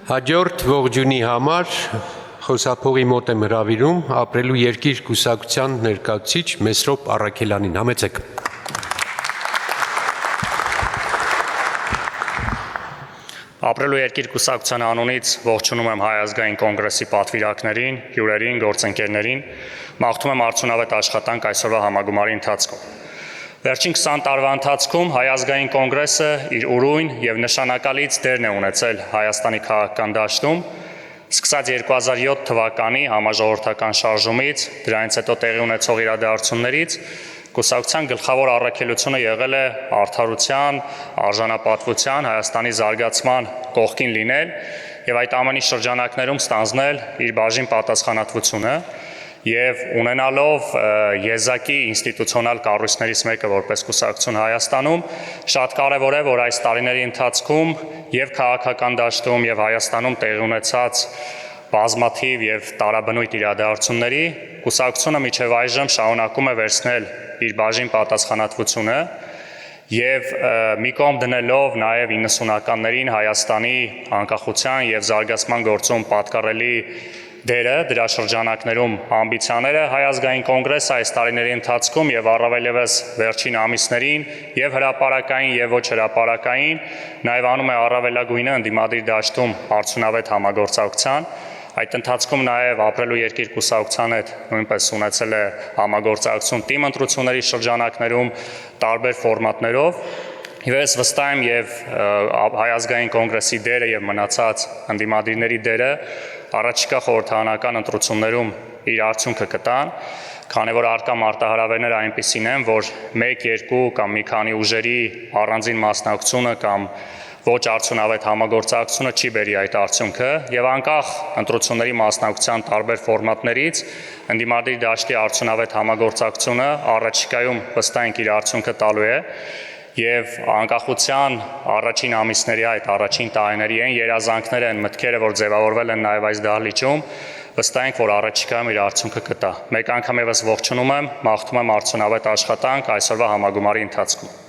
Հաջորդ ողջունի համար խոսափողի մոտ եմ հրավիրում ապրելու երկիր կուսակցության ներկայացուցիչ Մեսրոպ Առաքելյանին, համեցեք։ Ապրելու երկիր կուսակցության անունից ողջունում եմ Հայ ազգային կոնգրեսի պատվիրակներին, հյուրերին, գործընկերներին, մաղթում եմ արդյունավետ աշխատանք այսօրվա համագումարի ընթացքում։ Վերջին 20 տարվա ընթացքում Հայ ազգային կոնգրեսը իր ուրույն եւ նշանակալից դերն է ունեցել Հայաստանի քաղաքական դաշտում, սկսած 2007 թվականի համաժողովրդական շարժումից, դրանից հետո տեղի ունեցող իրադարձություններից, կուսակցության գլխավոր առաքելությունը եղել է արդարության, արժանապատվության, Հայաստանի զարգացման կողքին լինել եւ այդ ամենի շրջանակներում ստանձնել իր բաժին պատասխանատվությունը եւ ունենալով եզակի ինստիտուցիոնալ կառույցներից մեկը որպես կուսակցություն Հայաստանում, շատ կարեւոր է, որ այս տարիների ընթացքում եւ քաղաքական դաշտում եւ Հայաստանում տեղի ունեցած բազմաթիվ եւ տարաբնույթ իրադարձությունների կուսակցությունը մինչեւ այժմ շարունակում է վերցնել իր բաժին պատասխանատվությունը եւ մի կողմ դնելով նաեւ 90-ականներին Հայաստանի անկախության եւ զարգացման գործում պատկառելի դերը, դրա շրջանակներում ամբիցիաները Հայ ազգային կոնգրեսը այս տարիների ընթացքում եւ առավել եւս վերջին ամիսներին եւ հրապարակային եւ ոչ հրապարակային նաեւ անում է առավելագույնը ընդդիմադիր դաշտում արդյունավետ համագործակցության։ Այդ ընթացքում նաեւ ապրելու երկիր կուսակցության հետ նույնպես ունեցել է համագործակցություն թիմ ընտրությունների շրջանակներում տարբեր ֆորմատներով։ Ես վստահ եմ եւ Հայ ազգային կոնգրեսի դերը եւ մնացած ընդդիմադիրների դերը առաջիկա խորհրդարանական ընտրություններում իր արդյունքը կտան, քանի որ արկա մարտահրավերները այնպիսին են, որ 1-2 կամ մի քանի ուժերի առանձին մասնակցությունը կամ ոչ արդյունավետ համագործակցությունը չի բերի այդ արդյունքը եւ անկախ ընտրությունների մասնակցության տարբեր ֆորմատներից ընդդիմադիր դաշտի արդյունավետ համագործակցությունը առաջիկայում վստահ ենք իր արդյունքը տալու է եւ անկախության առաջին ամիսների այդ առաջին տարիների են երազանքները են մտքերը, որ ձևավորվել են նաեւ այս դահլիճում, վստահ ենք, որ առաջիկայում իր արդյունքը կտա։ Մեկ անգամ եւս ողջունում եմ, մաղթում եմ արդյունավետ աշխատանք այսօրվա համագումարի ընթացքում։